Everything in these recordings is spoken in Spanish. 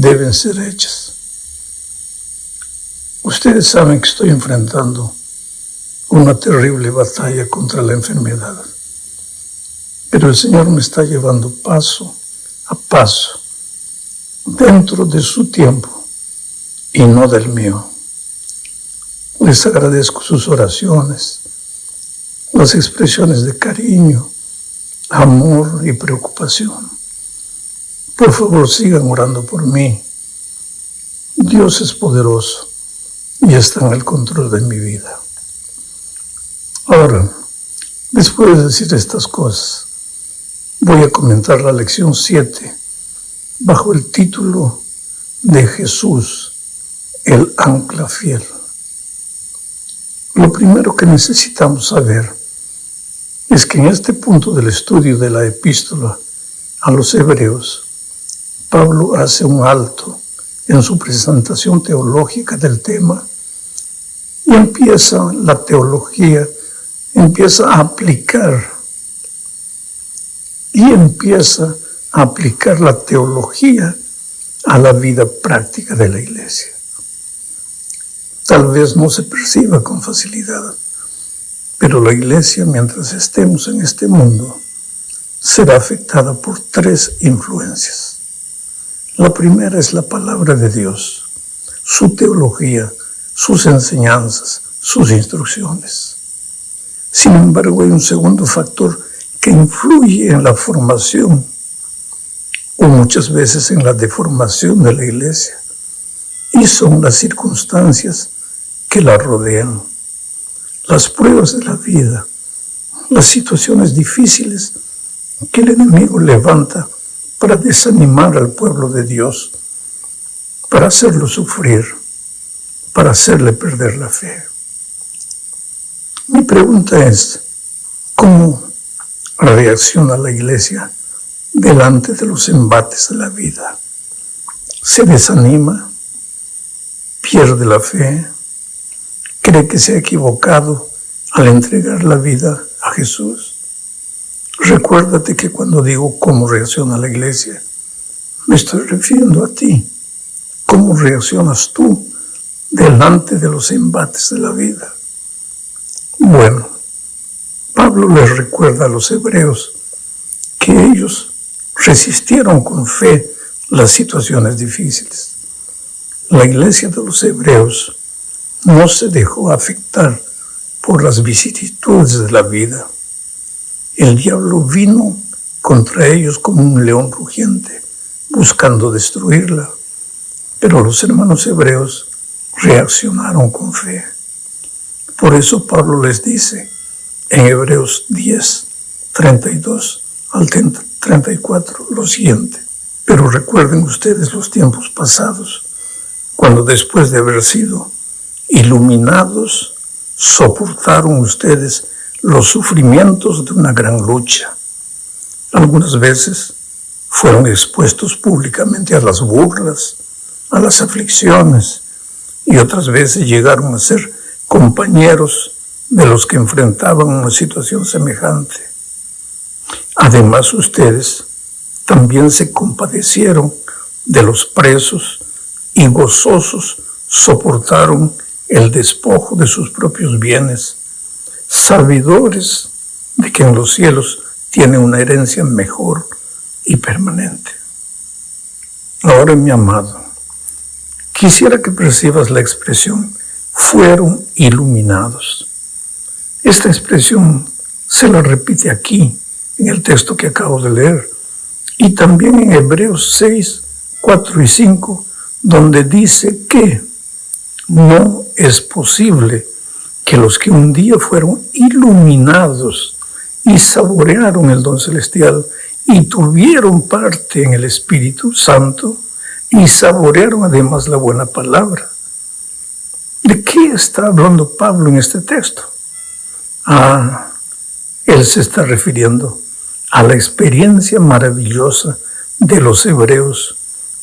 deben ser hechas. Ustedes saben que estoy enfrentando una terrible batalla contra la enfermedad, pero el Señor me está llevando paso a paso dentro de su tiempo y no del mío. Les agradezco sus oraciones, las expresiones de cariño, amor y preocupación. Por favor, sigan orando por mí. Dios es poderoso y está en el control de mi vida. Ahora, después de decir estas cosas, voy a comentar la lección 7 bajo el título de Jesús, el ancla fiel. Lo primero que necesitamos saber es que en este punto del estudio de la epístola a los Hebreos, Pablo hace un alto en su presentación teológica del tema y empieza a aplicar la teología a la vida práctica de la iglesia. Tal vez no se perciba con facilidad, pero la iglesia, mientras estemos en este mundo, será afectada por 3 influencias. La primera es la palabra de Dios, su teología, sus enseñanzas, sus instrucciones. Sin embargo, hay un segundo factor que influye en la formación o muchas veces en la deformación de la iglesia, y son las circunstancias que la rodean, las pruebas de la vida, las situaciones difíciles que el enemigo levanta para desanimar al pueblo de Dios, para hacerlo sufrir, para hacerle perder la fe. Mi pregunta es, ¿cómo reacciona la iglesia delante de los embates de la vida? ¿Se desanima? ¿Pierde la fe? ¿Cree que se ha equivocado al entregar la vida a Jesús? Recuérdate que cuando digo cómo reacciona la iglesia, me estoy refiriendo a ti. ¿Cómo reaccionas tú delante de los embates de la vida? Bueno, Pablo les recuerda a los hebreos que ellos resistieron con fe las situaciones difíciles. La iglesia de los hebreos no se dejó afectar por las vicisitudes de la vida. El diablo vino contra ellos como un león rugiente, buscando destruirla. Pero los hermanos hebreos reaccionaron con fe. Por eso Pablo les dice en Hebreos 10, 32 al 34 lo siguiente: pero recuerden ustedes los tiempos pasados, cuando después de haber sido iluminados, soportaron ustedes los sufrimientos de una gran lucha. Algunas veces fueron expuestos públicamente a las burlas, a las aflicciones, y otras veces llegaron a ser compañeros de los que enfrentaban una situación semejante. Además, ustedes también se compadecieron de los presos y gozosos soportaron el despojo de sus propios bienes, sabedores de que en los cielos tiene una herencia mejor y permanente. Ahora, mi amado, quisiera que percibas la expresión fueron iluminados. Esta expresión se la repite aquí, en el texto que acabo de leer, y también en Hebreos 6, 4 y 5, donde dice que no es posible que los que un día fueron iluminados y saborearon el don celestial y tuvieron parte en el Espíritu Santo y saborearon además la buena palabra. ¿De qué está hablando Pablo en este texto? Él se está refiriendo a la experiencia maravillosa de los hebreos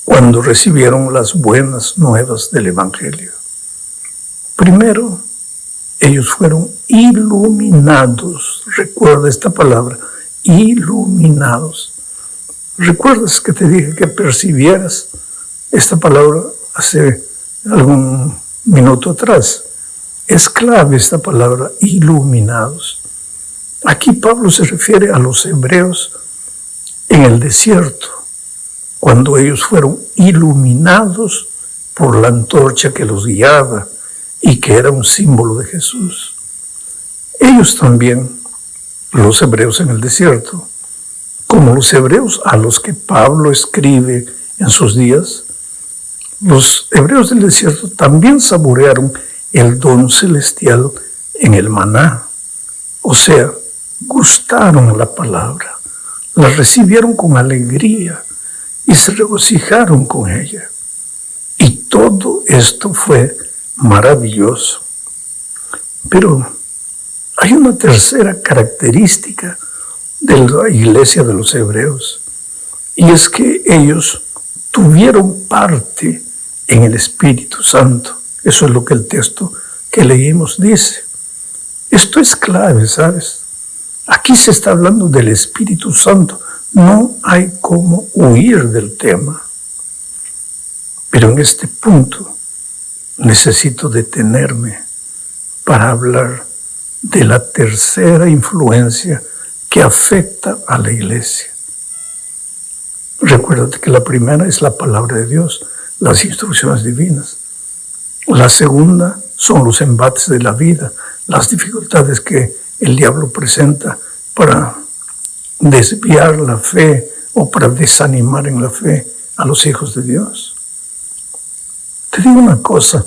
cuando recibieron las buenas nuevas del Evangelio. Primero, ellos fueron iluminados. Recuerda esta palabra, iluminados. ¿Recuerdas que te dije que percibieras esta palabra hace algún minuto atrás. Es clave esta palabra, iluminados. Aquí Pablo se refiere a los hebreos en el desierto, cuando ellos fueron iluminados por la antorcha que los guiaba y que era un símbolo de Jesús. Ellos también, los hebreos en el desierto, como los hebreos a los que Pablo escribe en sus días, los hebreos del desierto también saborearon el don celestial en el maná. O sea, gustaron la palabra, la recibieron con alegría y se regocijaron con ella. Y todo esto fue maravilloso. Pero hay una tercera característica de la iglesia de los hebreos, y es que ellos tuvieron parte en el Espíritu Santo. Eso es lo que el texto que leímos dice. Esto es clave, ¿sabes? Aquí se está hablando del Espíritu Santo. No hay cómo huir del tema. Pero en este punto necesito detenerme para hablar de la tercera influencia que afecta a la iglesia. Recuérdate que la primera es la palabra de Dios, las instrucciones divinas. La segunda son los embates de la vida, las dificultades que el diablo presenta para desviar la fe o para desanimar en la fe a los hijos de Dios. Te digo una cosa,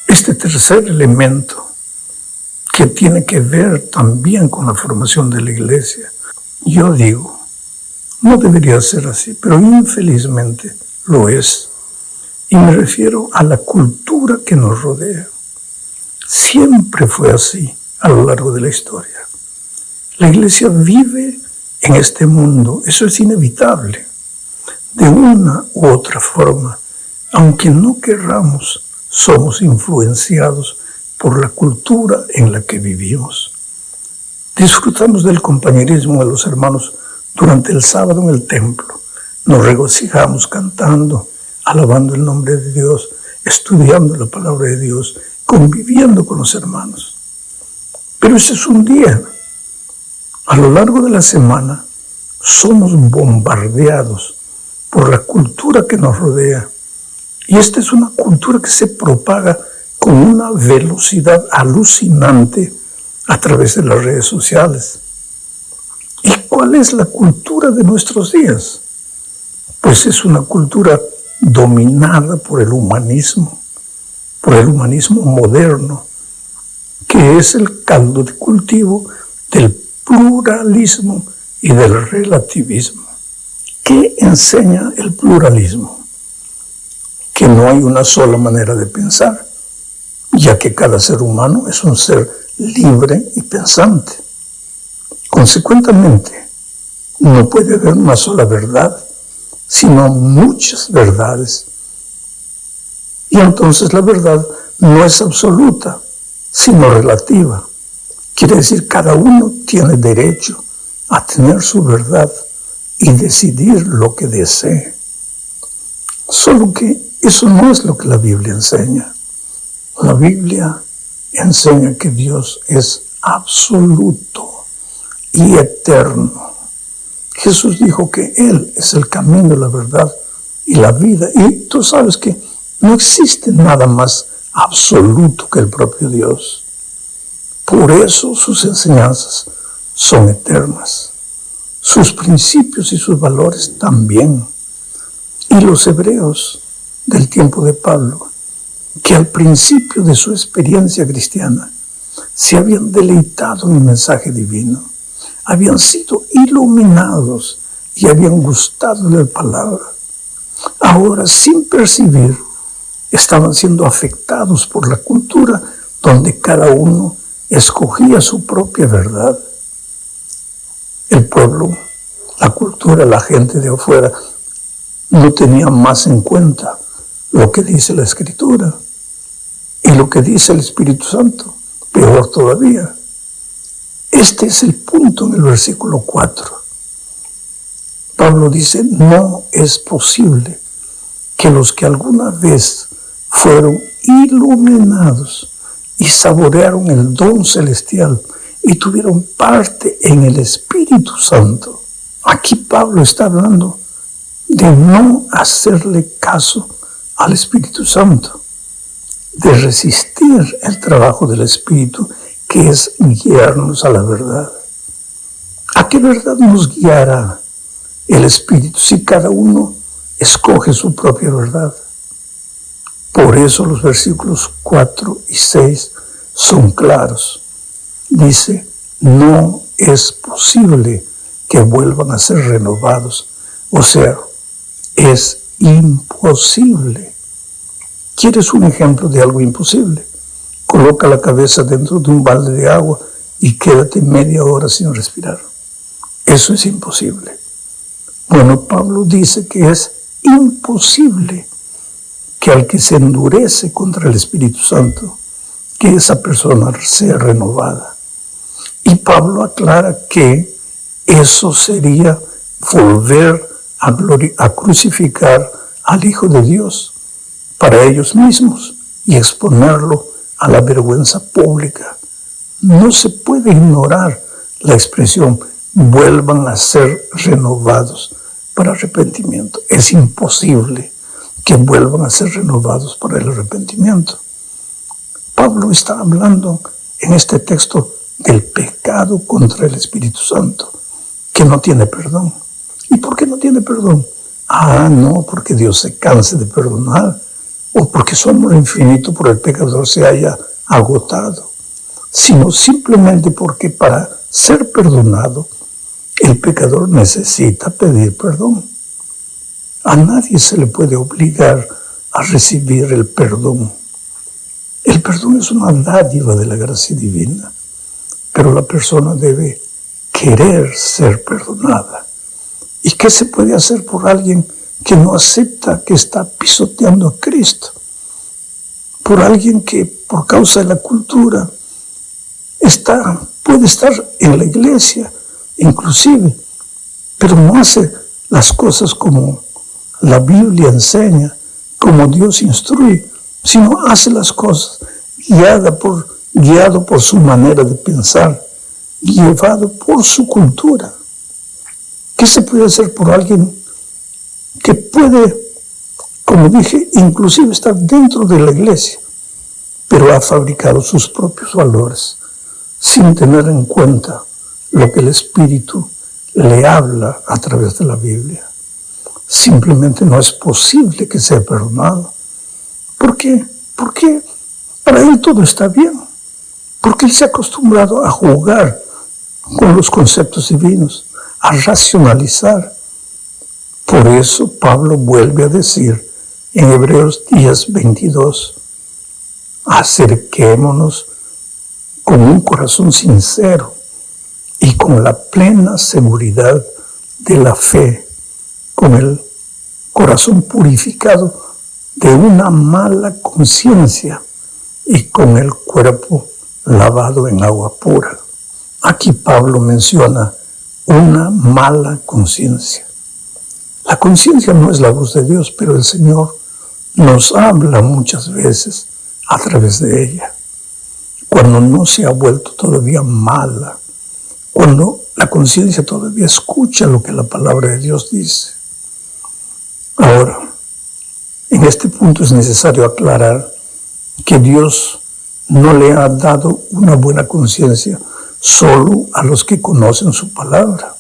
este tercer elemento que tiene que ver también con la formación de la iglesia, yo digo, no debería ser así, pero infelizmente lo es. Y me refiero a la cultura que nos rodea. Siempre fue así a lo largo de la historia. La iglesia vive en este mundo, eso es inevitable, de una u otra forma. Aunque no querramos, somos influenciados por la cultura en la que vivimos. Disfrutamos del compañerismo de los hermanos durante el sábado en el templo. Nos regocijamos cantando, alabando el nombre de Dios, estudiando la palabra de Dios, conviviendo con los hermanos. Pero ese es un día. A lo largo de la semana somos bombardeados por la cultura que nos rodea. Y esta es una cultura que se propaga con una velocidad alucinante a través de las redes sociales. ¿Y cuál es la cultura de nuestros días? Pues es una cultura dominada por el humanismo moderno, que es el caldo de cultivo del pluralismo y del relativismo. ¿Qué enseña el pluralismo? Que no hay una sola manera de pensar, ya que cada ser humano es un ser libre y pensante. Consecuentemente, no puede haber una sola verdad, sino muchas verdades. Y entonces la verdad no es absoluta, sino relativa. Quiere decir, cada uno tiene derecho a tener su verdad y decidir lo que desee. Solo que eso no es lo que la Biblia enseña. La Biblia enseña que Dios es absoluto y eterno. Jesús dijo que Él es el camino, la verdad y la vida. Y tú sabes que no existe nada más absoluto que el propio Dios. Por eso sus enseñanzas son eternas. Sus principios y sus valores también. Y los hebreos del tiempo de Pablo, que al principio de su experiencia cristiana se habían deleitado en el mensaje divino, habían sido iluminados y habían gustado de la palabra. Ahora, sin percibir, estaban siendo afectados por la cultura donde cada uno escogía su propia verdad. El pueblo, la cultura, la gente de afuera no tenía más en cuenta lo que dice la Escritura y lo que dice el Espíritu Santo, peor todavía. Este es el punto en el versículo 4. Pablo dice, no es posible que los que alguna vez fueron iluminados y saborearon el don celestial y tuvieron parte en el Espíritu Santo. Aquí Pablo está hablando de no hacerle caso al Espíritu Santo, de resistir el trabajo del Espíritu, que es guiarnos a la verdad. ¿A qué verdad nos guiará el Espíritu si cada uno escoge su propia verdad? Por eso los versículos 4 y 6 son claros. Dice, no es posible que vuelvan a ser renovados. O sea, es imposible. ¿Quieres un ejemplo de algo imposible? Coloca la cabeza dentro de un balde de agua y quédate media hora sin respirar. Eso es imposible. Bueno, Pablo dice que es imposible que al que se endurece contra el Espíritu Santo, que esa persona sea renovada. Y Pablo aclara que eso sería volver a crucificar al Hijo de Dios para ellos mismos y exponerlo a la vergüenza pública. No se puede ignorar la expresión vuelvan a ser renovados para arrepentimiento. Es imposible que vuelvan a ser renovados para el arrepentimiento. Pablo está hablando en este texto del pecado contra el Espíritu Santo, que no tiene perdón. ¿Y por qué no tiene perdón? No porque Dios se canse de perdonar, o porque su amor infinito por el pecador se haya agotado, sino simplemente porque para ser perdonado, el pecador necesita pedir perdón. A nadie se le puede obligar a recibir el perdón. El perdón es una dádiva de la gracia divina, pero la persona debe querer ser perdonada. ¿Y qué se puede hacer por alguien que no acepta que está pisoteando a Cristo? Por alguien que por causa de la cultura puede estar en la iglesia, inclusive, pero no hace las cosas como la Biblia enseña, como Dios instruye, sino hace las cosas guiado por su manera de pensar, llevado por su cultura. ¿Qué se puede hacer por alguien que puede, como dije, inclusive estar dentro de la iglesia, pero ha fabricado sus propios valores sin tener en cuenta lo que el Espíritu le habla a través de la Biblia? Simplemente no es posible que sea perdonado. ¿Por qué? Porque para él todo está bien. Porque él se ha acostumbrado a jugar con los conceptos divinos, a racionalizar. Por eso Pablo vuelve a decir en Hebreos 10:22, acerquémonos con un corazón sincero y con la plena seguridad de la fe, con el corazón purificado de una mala conciencia y con el cuerpo lavado en agua pura. Aquí Pablo menciona una mala conciencia. La conciencia no es la voz de Dios, pero el Señor nos habla muchas veces a través de ella. Cuando no se ha vuelto todavía mala, cuando la conciencia todavía escucha lo que la palabra de Dios dice. Ahora, en este punto es necesario aclarar que Dios no le ha dado una buena conciencia solo a los que conocen su palabra.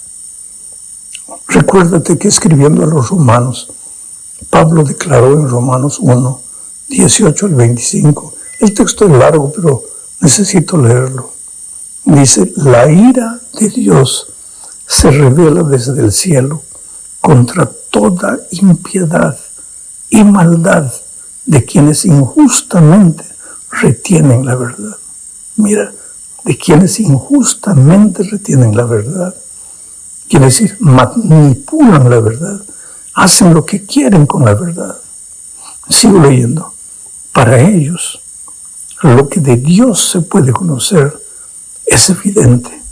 Recuérdate que escribiendo a los romanos, Pablo declaró en Romanos 1, 18 al 25, el texto es largo, pero necesito leerlo. Dice, la ira de Dios se revela desde el cielo contra toda impiedad y maldad de quienes injustamente retienen la verdad. Mira, de quienes injustamente retienen la verdad. Quiere decir, manipulan la verdad, hacen lo que quieren con la verdad. Sigo leyendo. Para ellos, lo que de Dios se puede conocer es evidente,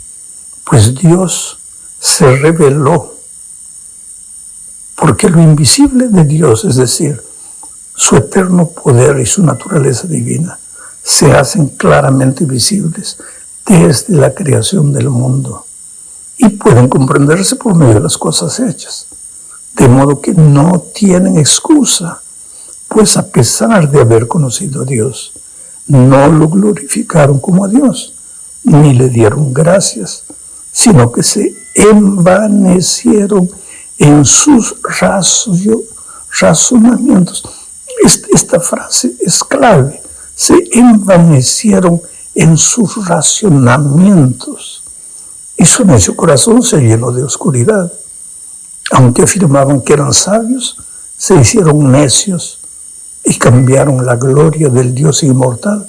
pues Dios se reveló. Porque lo invisible de Dios, es decir, su eterno poder y su naturaleza divina se hacen claramente visibles desde la creación del mundo y pueden comprenderse por medio de las cosas hechas, de modo que no tienen excusa, pues a pesar de haber conocido a Dios, no lo glorificaron como a Dios, ni le dieron gracias, sino que se envanecieron en sus razonamientos. Esta frase es clave. Se envanecieron en sus razonamientos y su necio corazón se llenó de oscuridad. Aunque afirmaban que eran sabios, se hicieron necios y cambiaron la gloria del Dios inmortal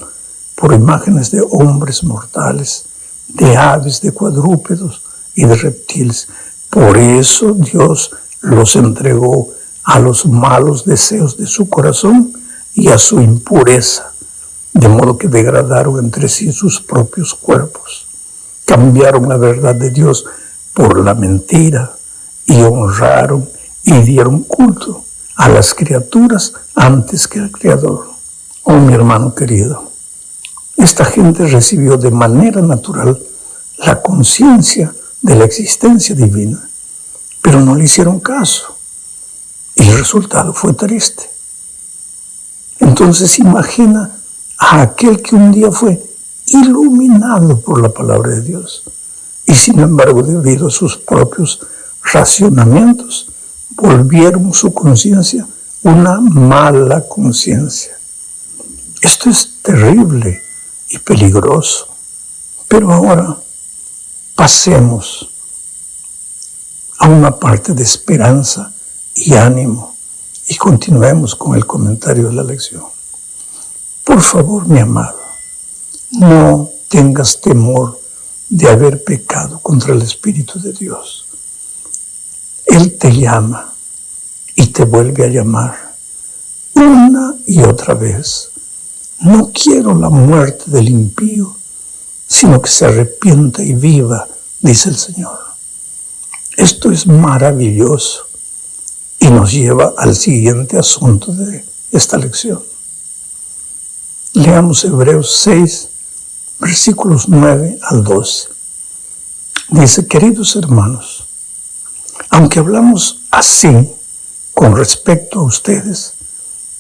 por imágenes de hombres mortales, de aves, de cuadrúpedos y de reptiles. Por eso Dios los entregó a los malos deseos de su corazón y a su impureza, de modo que degradaron entre sí sus propios cuerpos. Cambiaron la verdad de Dios por la mentira y honraron y dieron culto a las criaturas antes que al Creador. Oh, mi hermano querido, esta gente recibió de manera natural la conciencia de la existencia divina, pero no le hicieron caso y el resultado fue triste. Entonces imagina a aquel que un día fue iluminado por la palabra de Dios y sin embargo, debido a sus propios racionamientos, volvieron su conciencia una mala conciencia. Esto es terrible y peligroso. Pero ahora pasemos a una parte de esperanza y ánimo y continuemos con el comentario de la lección. Por favor, mi amado, no tengas temor de haber pecado contra el Espíritu de Dios. Él te llama y te vuelve a llamar una y otra vez. No quiero la muerte del impío, sino que se arrepienta y viva, dice el Señor. Esto es maravilloso y nos lleva al siguiente asunto de esta lección. Leamos Hebreos 6, versículos 9 al 12. Dice: queridos hermanos, aunque hablamos así con respecto a ustedes,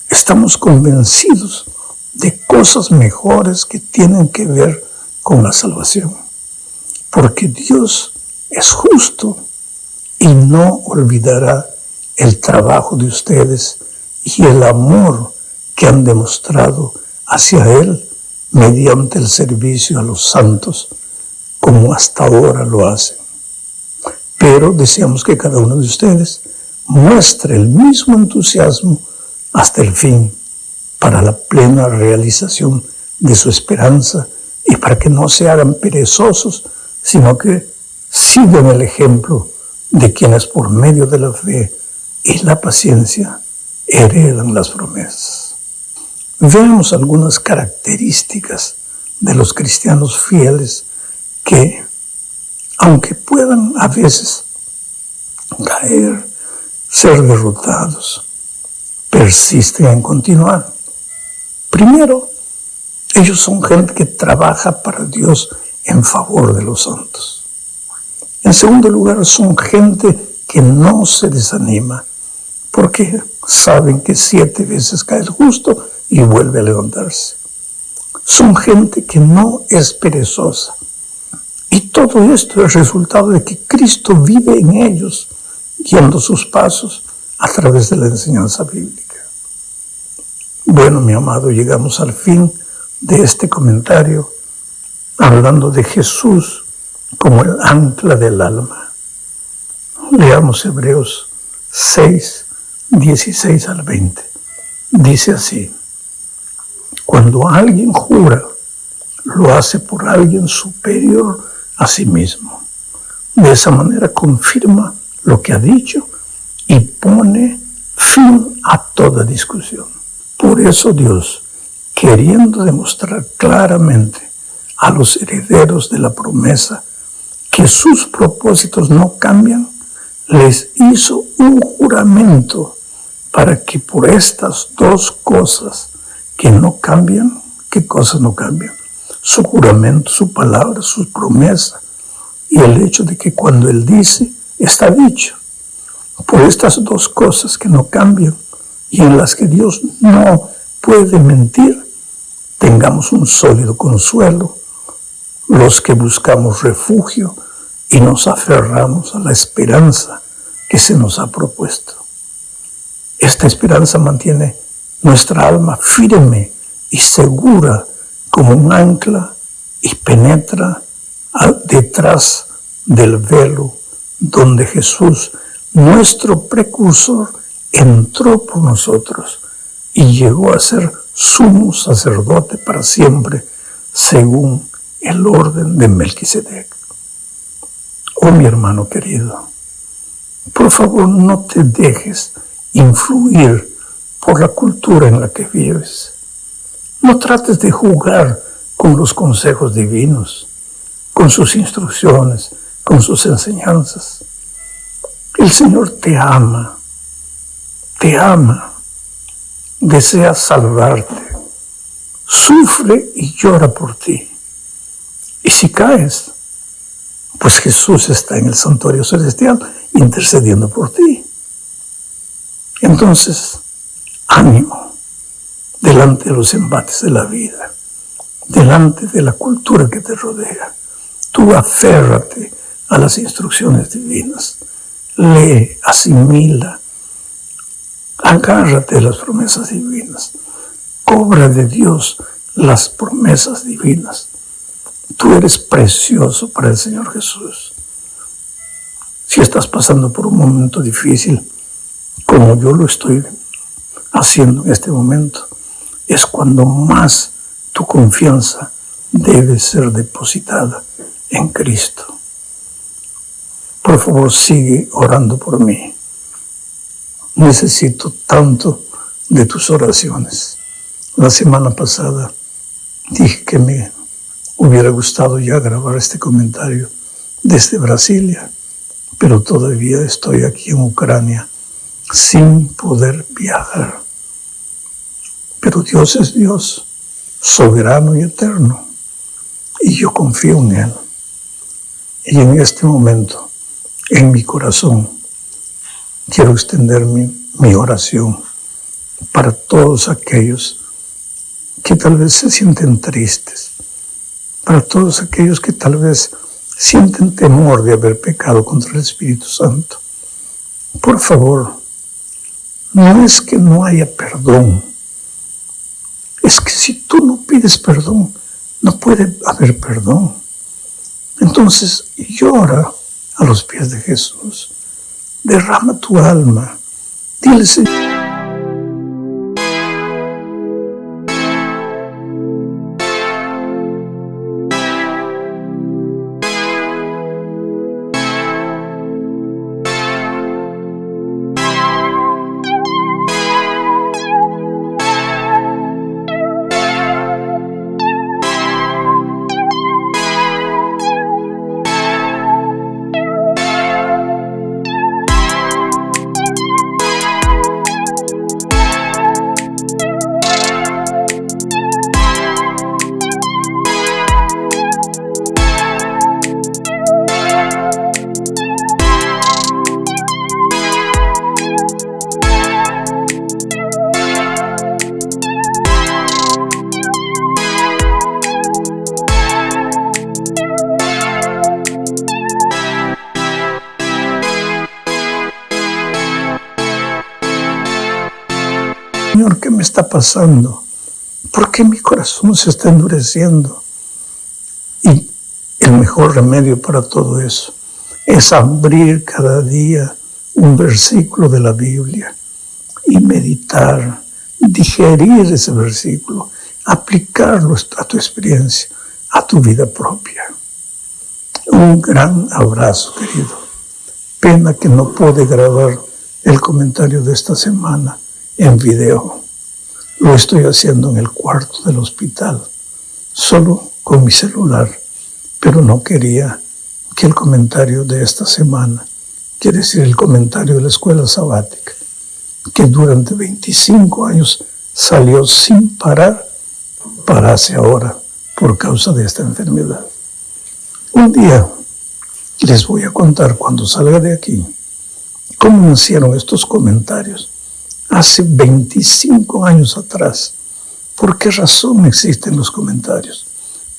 estamos convencidos de cosas mejores que tienen que ver con la salvación, porque Dios es justo y no olvidará el trabajo de ustedes y el amor que han demostrado hacia Él mediante el servicio a los santos, como hasta ahora lo hacen. Pero deseamos que cada uno de ustedes muestre el mismo entusiasmo hasta el fin, para la plena realización de su esperanza y para que no se hagan perezosos, sino que sigan el ejemplo de quienes por medio de la fe y la paciencia heredan las promesas. Veamos algunas características de los cristianos fieles que, aunque puedan a veces caer, ser derrotados, persisten en continuar. Primero, ellos son gente que trabaja para Dios en favor de los santos. En segundo lugar, son gente que no se desanima, porque saben que 7 veces cae el justo y vuelve a levantarse. Son gente que no es perezosa. Y todo esto es resultado de que Cristo vive en ellos, guiando sus pasos a través de la enseñanza bíblica. Bueno, mi amado, llegamos al fin de este comentario hablando de Jesús como el ancla del alma. Leamos Hebreos 6, 16 al 20. Dice así: cuando alguien jura, lo hace por alguien superior a sí mismo. De esa manera confirma lo que ha dicho y pone fin a toda discusión. Por eso Dios, queriendo demostrar claramente a los herederos de la promesa que sus propósitos no cambian, les hizo un juramento para que por estas dos cosas que no cambian, ¿qué cosas no cambian? Su juramento, su palabra, su promesa y el hecho de que cuando Él dice, está dicho. Por estas dos cosas que no cambian y en las que Dios no puede mentir, tengamos un sólido consuelo, los que buscamos refugio y nos aferramos a la esperanza que se nos ha propuesto. Esta esperanza mantiene nuestra alma firme y segura como un ancla y penetra detrás del velo donde Jesús, nuestro precursor, entró por nosotros y llegó a ser sumo sacerdote para siempre, según el orden de Melquisedec. Oh, mi hermano querido, por favor no te dejes influir por la cultura en la que vives. No trates de jugar con los consejos divinos, con sus instrucciones, con sus enseñanzas. El Señor te ama, desea salvarte, sufre y llora por ti. Y si caes, pues Jesús está en el santuario celestial intercediendo por ti. Entonces, ánimo delante de los embates de la vida, delante de la cultura que te rodea. Tú aférrate a las instrucciones divinas, lee, asimila, agárrate de las promesas divinas, cobra de Dios las promesas divinas. Tú eres precioso para el Señor Jesús. Si estás pasando por un momento difícil, como yo lo estoy haciendo en este momento, es cuando más tu confianza debe ser depositada en Cristo. Por favor, sigue orando por mí. Necesito tanto de tus oraciones. La semana pasada dije que me hubiera gustado ya grabar este comentario desde Brasilia, pero todavía estoy aquí en Ucrania sin poder viajar. Pero Dios es Dios, soberano y eterno, y yo confío en Él. Y en este momento, en mi corazón, quiero extender mi oración para todos aquellos que tal vez se sienten tristes, para todos aquellos que tal vez sienten temor de haber pecado contra el Espíritu Santo. Por favor, no es que no haya perdón, es que si tú no pides perdón, no puede haber perdón. Entonces llora a los pies de Jesús, derrama tu alma, dile, Señor, ¿qué me está pasando? ¿Por qué mi corazón se está endureciendo? Y el mejor remedio para todo eso es abrir cada día un versículo de la Biblia y meditar, digerir ese versículo, aplicarlo a tu experiencia, a tu vida propia. Un gran abrazo, querido. Pena que no pude grabar el comentario de esta semana en video. Lo estoy haciendo en el cuarto del hospital, solo con mi celular, pero no quería que el comentario de esta semana, quiere decir el comentario de la escuela sabática, que durante 25 años salió sin parar, parase ahora por causa de esta enfermedad. Un día les voy a contar, cuando salga de aquí, cómo nacieron estos comentarios. Hace 25 años atrás, ¿por qué razón existen los comentarios?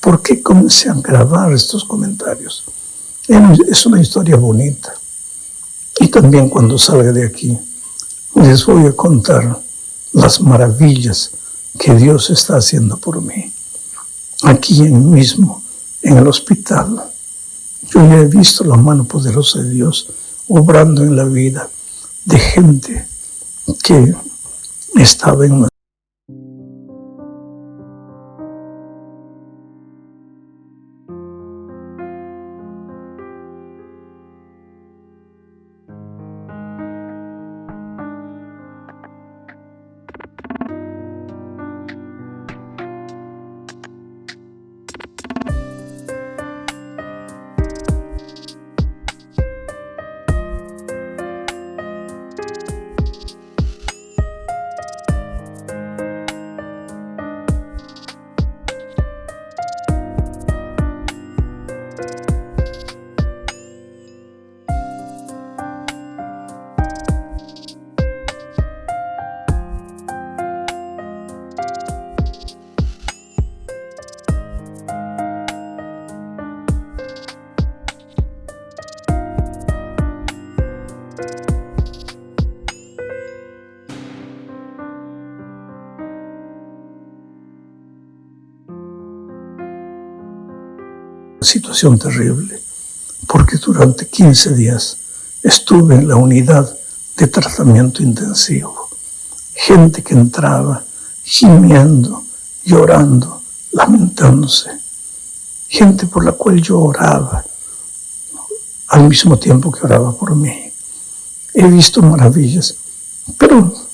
¿Por qué comencé a grabar estos comentarios? Es una historia bonita. Y también cuando salga de aquí, les voy a contar las maravillas que Dios está haciendo por mí. Aquí mismo, en el hospital, yo ya he visto la mano poderosa de Dios obrando en la vida de gente que estaba en una situación terrible, porque durante 15 días estuve en la unidad de tratamiento intensivo. Gente que entraba gimiendo, llorando, lamentándose. Gente por la cual yo oraba, al mismo tiempo que oraba por mí. He visto maravillas, pero